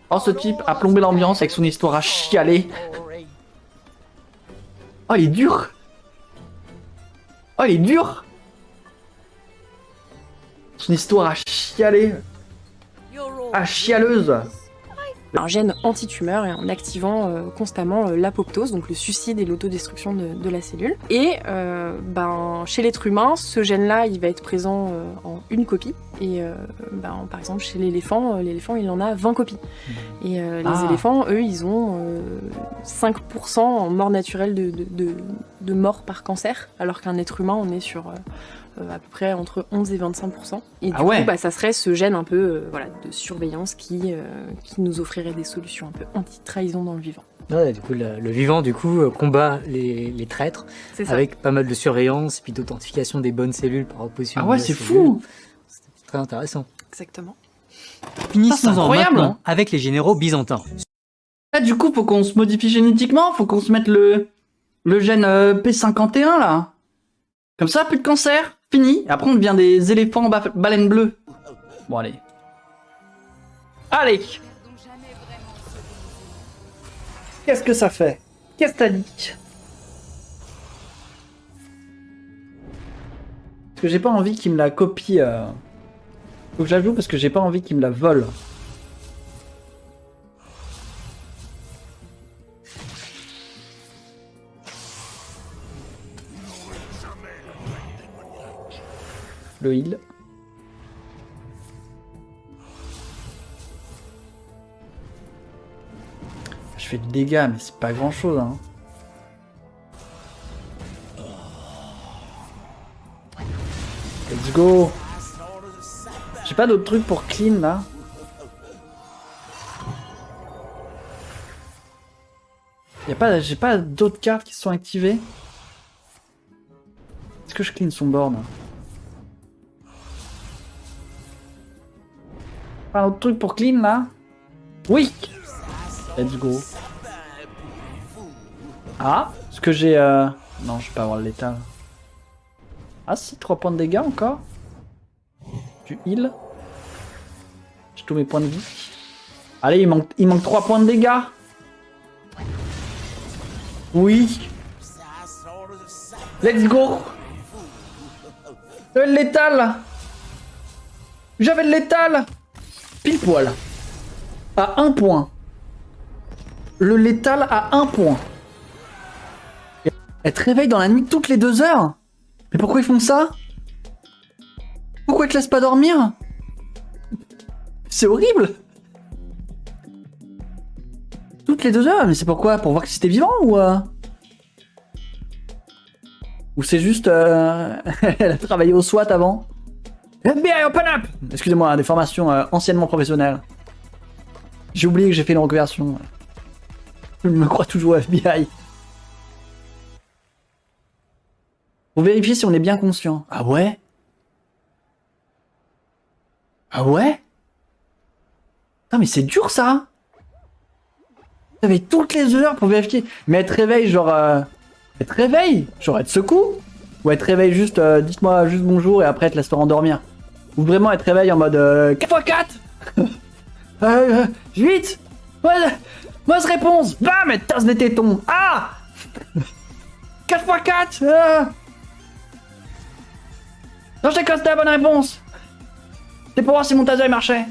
Oh, ce type a plombé l'ambiance avec son histoire à chialer. Oh, il est dur. Oh, il est dur. Son histoire à chialer. À chialeuse. Un gène anti-tumeur et en activant constamment l'apoptose, donc le suicide et l'autodestruction de la cellule. Et chez l'être humain, ce gène-là, il va être présent en une copie. Et par exemple, chez l'éléphant, il en a 20 copies. Et les éléphants, eux, ils ont 5% en mort naturelle de mort par cancer, alors qu'un être humain, on est sur à peu près entre 11 et 25%. Et du coup, ça serait ce gène un peu de surveillance qui nous offrirait des solutions un peu anti-trahison dans le vivant. Ouais, du coup, le vivant combat les traîtres avec pas mal de surveillance, puis d'authentification des bonnes cellules par opposition. Ah ouais, c'est fou. C'est très intéressant. Exactement. Finissons-en maintenant avec les généraux byzantins. Là, du coup, faut qu'on se modifie génétiquement, faut qu'on se mette le gène P51 là. Comme ça, plus de cancer, fini. Après, on devient des éléphants baleines bleues. Bon, allez. Allez. Qu'est-ce que ça fait? Qu'est-ce que t'as dit? Parce que j'ai pas envie qu'il me la copie. Faut que je la joue parce que j'ai pas envie qu'il me la vole. Le heal. Je fais du dégât, mais c'est pas grand chose, hein. Let's go. J'ai pas d'autres trucs pour clean là. J'ai pas d'autres cartes qui se sont activées. Est-ce que je clean son board? Pas d'autres trucs pour clean là? Oui. Let's go. Ah, est-ce que j'ai non, je peux pas avoir le létal. Ah si, 3 points de dégâts encore. Du heal. J'ai tous mes points de vie. Allez, il manque 3 points de dégâts. Oui. Let's go. Le létal. J'avais le létal. Pile poil. À 1 point. Le létal à 1 point. Elle te réveille dans la nuit toutes les 2 heures. Mais pourquoi ils font ça? Pourquoi ils te laissent pas dormir? C'est horrible. Toutes les 2 heures? Mais c'est pourquoi? Pour voir si t'es vivant ou c'est juste... elle a travaillé au SWAT avant? FBI, open up! Excusez-moi, des formations anciennement professionnelles. J'ai oublié que j'ai fait une reconversion. Je me crois toujours FBI. Pour vérifier si on est bien conscient. Ah ouais? Ah ouais? Non mais c'est dur ça! Réveille toutes les heures pour vérifier. Mais elle te réveille genre... Elle te réveille? Genre elle te secoue? Ou elle te réveille juste... dites-moi juste bonjour et après elle te laisse te rendormir. Ou vraiment elle te réveille en mode... 4x4 8 Mauvaise réponse. Bam, elle tasse des tétons. Ah 4x4 Non, je déconne, c'était la bonne réponse. C'est pour voir si mon taser marchait.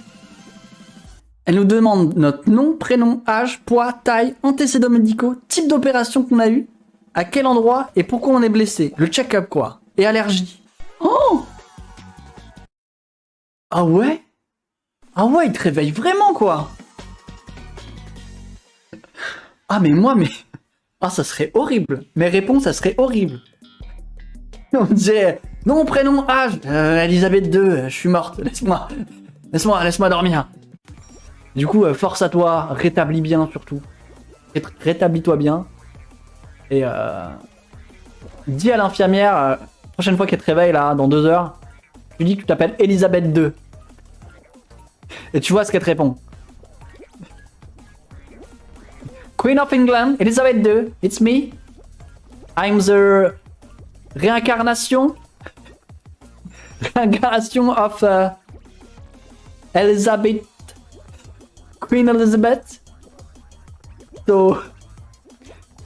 Elle nous demande notre nom, prénom, âge, poids, taille, antécédents médicaux, type d'opération qu'on a eu, à quel endroit et pourquoi on est blessé. Le check-up quoi. Et allergie. Oh Ah ouais? Ah ouais, il te réveille vraiment quoi. Ah mais moi, mais... Ah ça serait horrible. Mes réponses, ça serait horrible. On disait... Nom, prénom, âge. Elisabeth II, je suis morte. Laisse-moi dormir. Du coup, force à toi. Rétablis bien surtout. Rétablis-toi bien. Et dis à l'infirmière, prochaine fois qu'elle te réveille là, dans 2 heures, tu dis que tu t'appelles Elisabeth II. Et tu vois ce qu'elle te répond. Queen of England, Elizabeth II, it's me. I'm the réincarnation of Elizabeth Queen Elizabeth. So,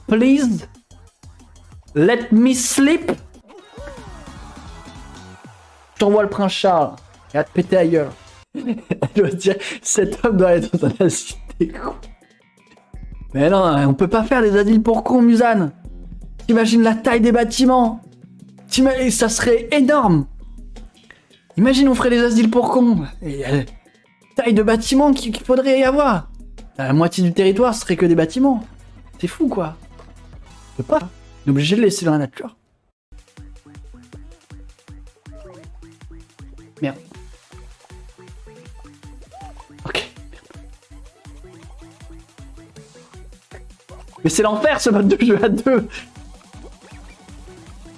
please, let me sleep. Je t'envoie le prince Charles. Et à te péter la gueule. Elle doit dire, cet homme doit être dans un asile des cons. Mais non, on peut pas faire des asiles pour cons, Musan. T'imagines la taille des bâtiments. Ça serait énorme. Imagine, on ferait des asiles pour cons. Et, taille de bâtiments qu'il faudrait y avoir. La moitié du territoire serait que des bâtiments. C'est fou, quoi. On peut pas. On est obligé de le laisser dans la nature. Merde. Ok. Mais c'est l'enfer, ce mode de jeu à deux.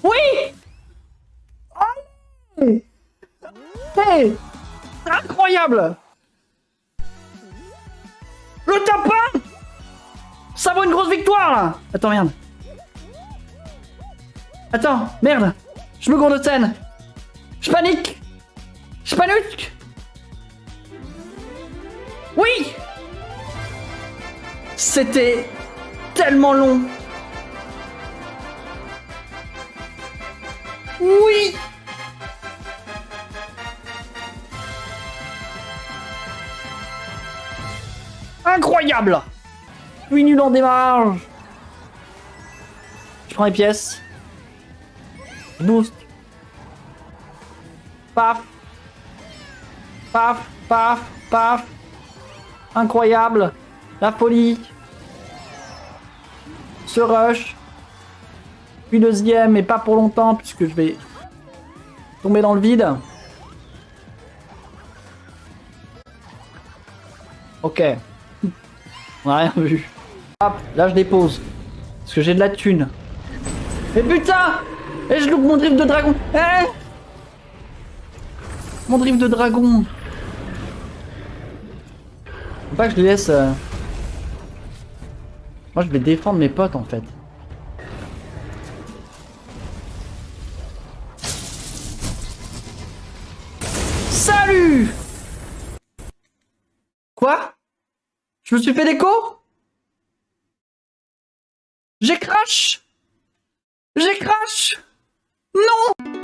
Oui. Hey, incroyable. Le tapin. Ça vaut une grosse victoire, là. Attends, merde. Attends, merde. Je me gourde de scène. Je panique. Je panique. Oui. C'était tellement long. Oui. Incroyable. Je suis nul en démarrage. Je prends les pièces. Boost. Paf. Paf, paf, paf. Incroyable. La folie. Ce rush. Puis deuxième, mais pas pour longtemps, puisque je vais tomber dans le vide. Ok. On a rien vu. Hop, là je dépose. Parce que j'ai de la thune. Mais putain! Et je loupe mon drift de dragon. Eh, mon drift de dragon. Faut pas que je les laisse... Moi je vais défendre mes potes en fait. Salut! Quoi? Je me suis fait déco? J'ai crash! J'ai crash! Non!